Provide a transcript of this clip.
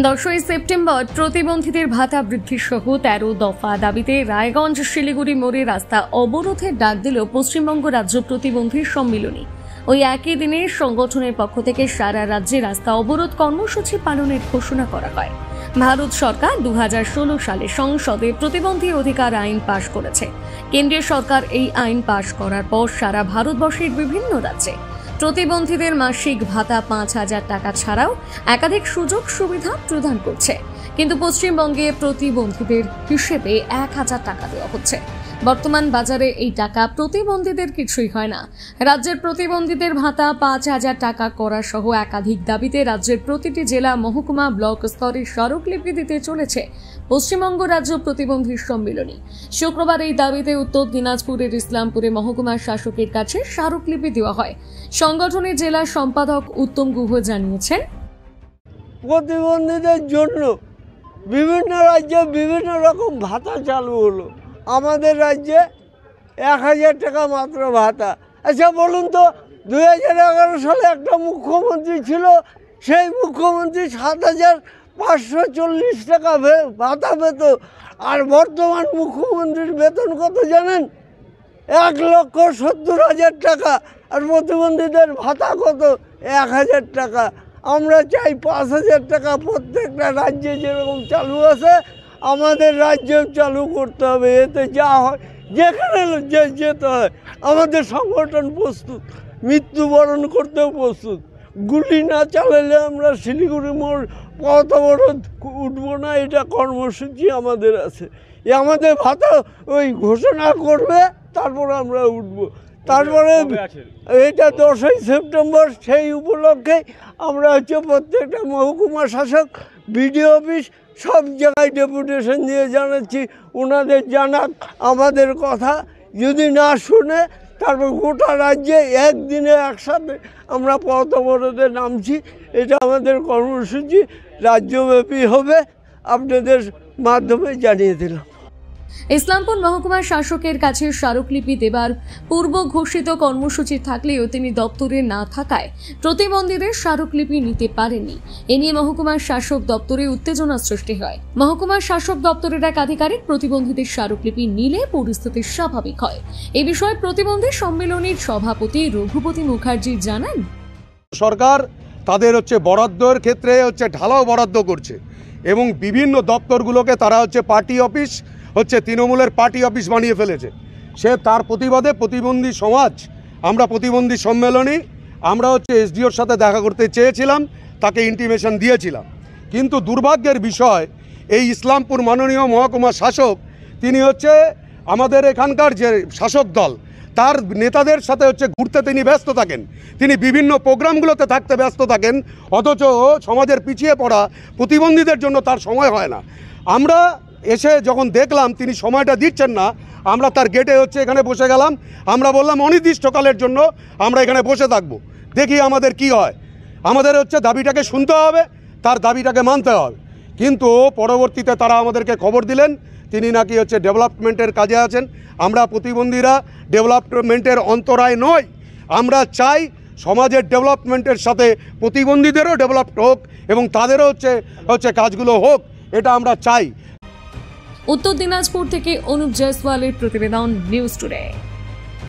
10ই September প্রতিবন্ধীদের ভাতা বৃদ্ধি সহ 13 দফা দাবিতে রায়গঞ্জ শিলিগুড়ি মোড়ে রাস্তা অবরোধের ডাক দিল পশ্চিমবঙ্গ রাজ্য প্রতিবন্ধী সম্মিলনী। ওই একই দিনে সংগঠনের পক্ষ থেকে সারা রাজ্যে রাস্তা অবরোধ কর্মসূচি পালনের ঘোষণা করা হয়। ভারত সরকার 2016 সালে সংসদে প্রতিবন্ধী অধিকার আইন পাশ করেছে। কেন্দ্রীয় সরকার এই আইন পাশ করার পর সারা ভারতবর্ষের বিভিন্ন রাজ্যে প্রতিবন্ধীদের মাসিক ভাতা 5,000 টাকা ছাড়াও একাধিক সুযোগ সুবিধা প্রদান করছে, কিন্তু পশ্চিমবঙ্গে প্রতিবন্ধীদের হিসেবে 1,000 টাকা দেওয়া হচ্ছে। বর্তমান বাজারে এই টাকা প্রতিবন্ধীদের কিছুই হয় না। রাজ্যের প্রতিবন্ধীদের ভাতা 5,000 টাকা করা সহ একাধিক দাবিতে রাজ্যের প্রতিটি জেলা, মহকুমা, ব্লক স্তরে স্মারকলিপি দিতে চলেছে পশ্চিমবঙ্গ রাজ্য প্রতিবন্ধী সম্মিলনী। শুক্রবার এই দাবিতে উত্তর দিনাজপুরের ইসলামপুরে মহকুমা শাসকের কাছে স্মারকলিপি দেওয়া হয়। সংগঠনের জেলা সম্পাদক উত্তম গুহ জানিয়েছেন, প্রতিবন্ধীদের জন্য বিভিন্ন রাজ্যে বিভিন্ন রকম ভাতা চালু হলো। আমাদের রাজ্যে 1,000 টাকা মাত্র ভাতা। আচ্ছা বলুন তো, 2011 সালে একটা মুখ্যমন্ত্রী ছিল, সেই মুখ্যমন্ত্রী 7,540 টাকা ভাতা পেত। আর বর্তমান মুখ্যমন্ত্রীর বেতন কত জানেন? 1,70,000 টাকা। আর প্রতিবন্ধীদের ভাতা কত? 1,000 টাকা। আমরা চাই 5,000 টাকা প্রত্যেকটা রাজ্যে যেরকম চালু আছে আমাদের রাজ্যেও চালু করতে হবে। এতে যা হয়, যেখানে যেতে হয় আমাদের সংগঠন প্রস্তুত, মৃত্যুবরণ করতেও প্রস্তুত। গুলি না চালালে আমরা শিলিগুড়ি মোড় পথ অবরোধ উঠবো না, এটা কর্মসূচি আমাদের আছে। আমাদের ভাতা ওই ঘোষণা করবে, তারপর আমরা উঠবো। তারপরে এটা 10ই সেপ্টেম্বর, সেই উপলক্ষে আমরা প্রত্যেকটা মহকুমা শাসক, বিডিও অফিস সব জায়গায় ডেপুটেশন দিয়ে জানাচ্ছি, ওনাদের জানাক আমাদের কথা। যদি না শুনে তারপর গোটা রাজ্যে একদিনে একসাথে আমরা পথ অবরোধে নামছি। এটা আমাদের কর্মসূচি রাজ্যব্যাপী হবে, আপনাদের মাধ্যমে জানিয়ে দিলাম। ইসলামপুর মহকুমা শাসকের কাছে স্মারকলিপি দেবার পূর্ব ঘোষিত কর্মসূচি থাকলেও তিনি দপ্তরে না থাকায় প্রতিবন্ধীদের স্মারকলিপি নিতে পারেননি। এ নিয়ে মহকুমার শাসক দপ্তরে উত্তেজনা সৃষ্টি হয়। মহকুমার শাসক দপ্তরের এক আধিকারিক প্রতিবন্ধীদের স্মারকলিপি নিলে পরিস্থিতি স্বাভাবিক হয়। এ বিষয়ে প্রতিবন্ধী সম্মেলনের সভাপতি রঘুপতি মুখার্জি জানান, সরকার তাদের বরাদ্দের ক্ষেত্রে ঢালাও বরাদ্দ করছে এবং বিভিন্ন দপ্তরগুলোকে তারা পার্টি অফিস তৃণমূলের পার্টি অফিস বানিয়ে ফেলেছে। সে তার প্রতিবাদে প্রতিবন্ধী সমাজ, আমরা প্রতিবন্ধী সম্মেলনী, আমরা এসডিওর সাথে দেখা করতে চেয়েছিলাম, তাকে ইন্টিমেশন দিয়েছিলাম। কিন্তু দুর্ভাগ্যের বিষয়, এই ইসলামপুর মাননীয় মহকুমা শাসক তিনি আমাদের এখানকার যে শাসক দল, তার নেতাদের সাথে ঘুরতে তিনি ব্যস্ত থাকেন, তিনি বিভিন্ন প্রোগ্রামগুলোতে থাকতে ব্যস্ত থাকেন, অথচ সমাজের পিছিয়ে পড়া প্রতিবন্ধীদের জন্য তার সময় হয় না। আমরা এসে যখন দেখলাম তিনি সময়টা দিচ্ছেন না, আমরা তার গেটে এখানে বসে গেলাম। আমরা বললাম অনির্দিষ্টকালের জন্য আমরা এখানে বসে থাকবো, দেখি আমাদের কি হয়। আমাদের দাবিটাকে শুনতে হবে, তার দাবিটাকে মানতে হবে। কিন্তু পরবর্তীতে তারা আমাদেরকে খবর দিলেন তিনি নাকি ডেভেলপমেন্টের কাজে আছেন। আমরা প্রতিবন্ধীরা ডেভেলপমেন্টের অন্তরায় নয়, আমরা চাই সমাজের ডেভেলপমেন্টের সাথে প্রতিবন্ধীদেরও ডেভেলপ হোক এবং তাদেরও কাজগুলো হোক, এটা আমরা চাই। উত্তর দিনাজপুর থেকে অনুপ জয়সওয়ালের প্রতিবেদন, নিউজ টুডে।